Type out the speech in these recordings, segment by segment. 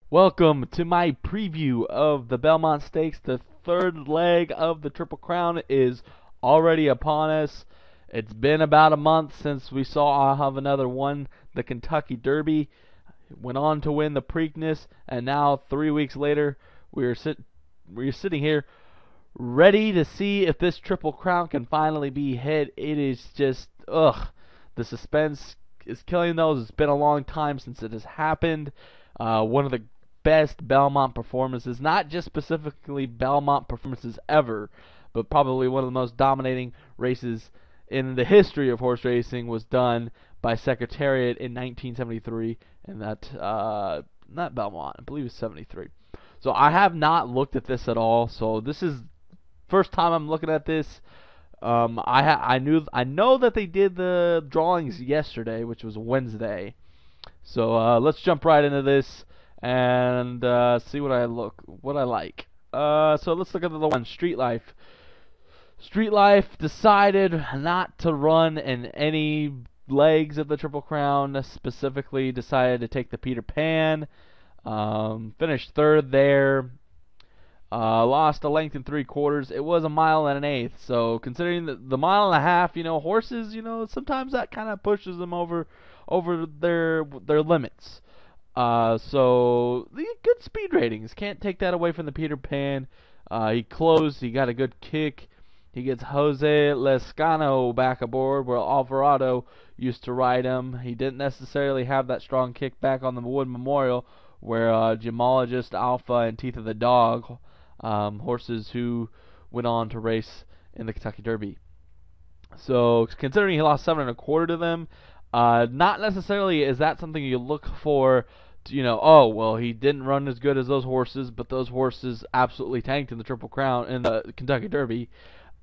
Welcome to my preview of the Belmont Stakes. The third leg of the Triple Crown is already upon us. It's been about a month since we saw I'll have another one. The Kentucky Derby went on to win the Preakness, and now 3 weeks later, we're sitting here ready to see if this Triple Crown can finally be hit. It is just the suspense is killing those. It's been a long time since it has happened. One of the best Belmont performances, not just specifically Belmont performances ever, but probably one of the most dominating races in the history of horse racing was done by Secretariat in 1973, and that not Belmont, I believe it's 73. So I have not looked at this at all. So this is first time I'm looking at this. I know that they did the drawings yesterday, which was Wednesday. So let's jump right into this and see what I like. So let's look at the one, Street Life. Street Life decided not to run in any legs of the Triple Crown. Specifically, decided to take the Peter Pan. Finished third there. Lost a length and 3/4. It was a mile and an eighth. So considering the mile and a half, horses, sometimes that kind of pushes them over their limits. So the good speed ratings, can't take that away from the Peter Pan. He closed. He got a good kick. He gets Jose Lescano back aboard, where Alvarado used to ride him. He didn't necessarily have that strong kick back on the Wood Memorial, where Gemologist, Alpha, and Teeth of the Dog, horses who went on to race in the Kentucky Derby. So considering he lost 7 1/4 to them, not necessarily is that something you look for. Oh well, he didn't run as good as those horses, but those horses absolutely tanked in the Triple Crown in the Kentucky Derby.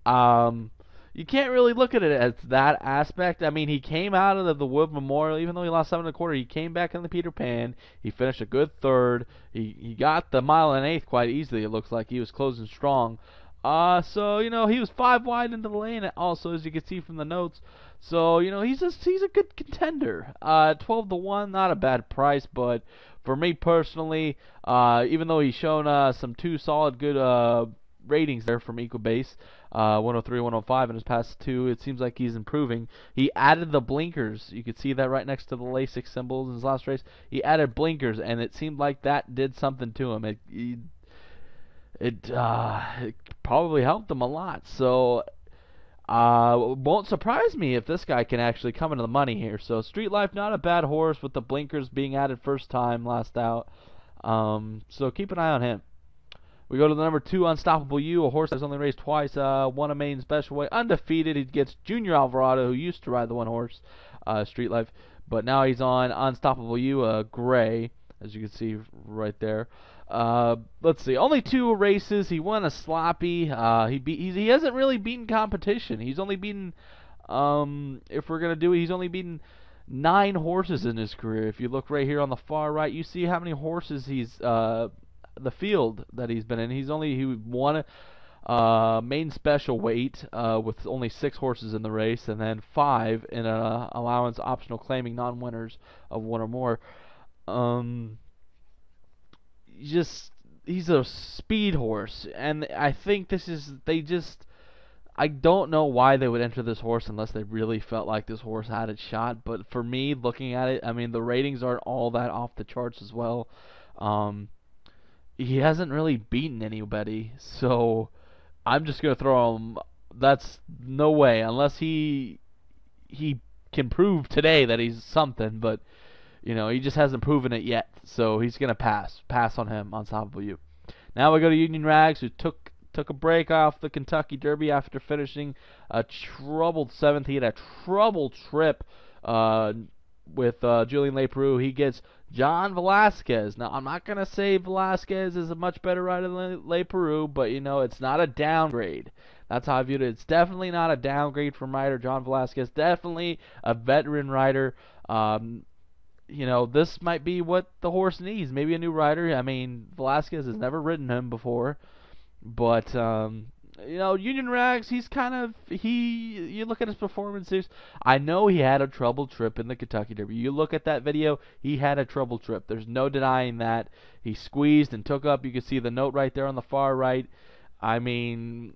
You can't really look at it as that aspect. I mean, he came out of the Wood Memorial, even though he lost 7 1/4. He came back in the Peter Pan. He finished a good third. He got the mile and an eighth quite easily. It looks like he was closing strong. So he was 5 wide into the lane. Also, as you can see from the notes. So he's a good contender. 12 to 1, not a bad price, but for me personally, even though he's shown some two solid good ratings there from Equibase, 103, 105 in his past two. It seems like he's improving. He added the blinkers. You could see that right next to the LASIK symbols in his last race. He added blinkers, and it seemed like that did something to him. It probably helped him a lot. So won't surprise me if this guy can actually come into the money here. So Street Life, not a bad horse with the blinkers being added first time last out. So keep an eye on him. We go to the number 2, Unstoppable You, a horse that's only raced twice, won a main special weight, undefeated. He gets Junior Alvarado, who used to ride the one horse, Street Life, but now he's on Unstoppable You, gray, as you can see right there. Let's see, only 2 races. He won a sloppy. He hasn't really beaten competition. He's only beaten, if we're gonna do it, he's only beaten 9 horses in his career. If you look right here on the far right, you see how many horses he's the field that he's been in. He won a main special weight with only 6 horses in the race, and then 5 in an allowance optional claiming non-winners of 1 or more. He's a speed horse, and I think I don't know why they would enter this horse unless they really felt like this horse had its shot. But for me, looking at it, I mean, the ratings aren't all that off the charts as well. He hasn't really beaten anybody, so I'm just gonna throw him. That's no way, unless he can prove today that he's something. But he just hasn't proven it yet, so he's gonna pass on him. Unstoppable You. Now we go to Union Rags, who took a break off the Kentucky Derby after finishing a troubled 7th. He had a troubled trip with Julian Leparoux. He gets John Velasquez. Now, I'm not going to say Velasquez is a much better rider than Leparoux, but, it's not a downgrade. That's how I viewed it. It's definitely not a downgrade from rider John Velasquez. Definitely a veteran rider. This might be what the horse needs. Maybe a new rider. I mean, Velasquez has never ridden him before, but Union Rex, he's kind of you look at his performances. I know he had a trouble trip in the Kentucky Derby. You look at that video, he had a trouble trip. There's no denying that. He squeezed and took up. You can see the note right there on the far right. I mean,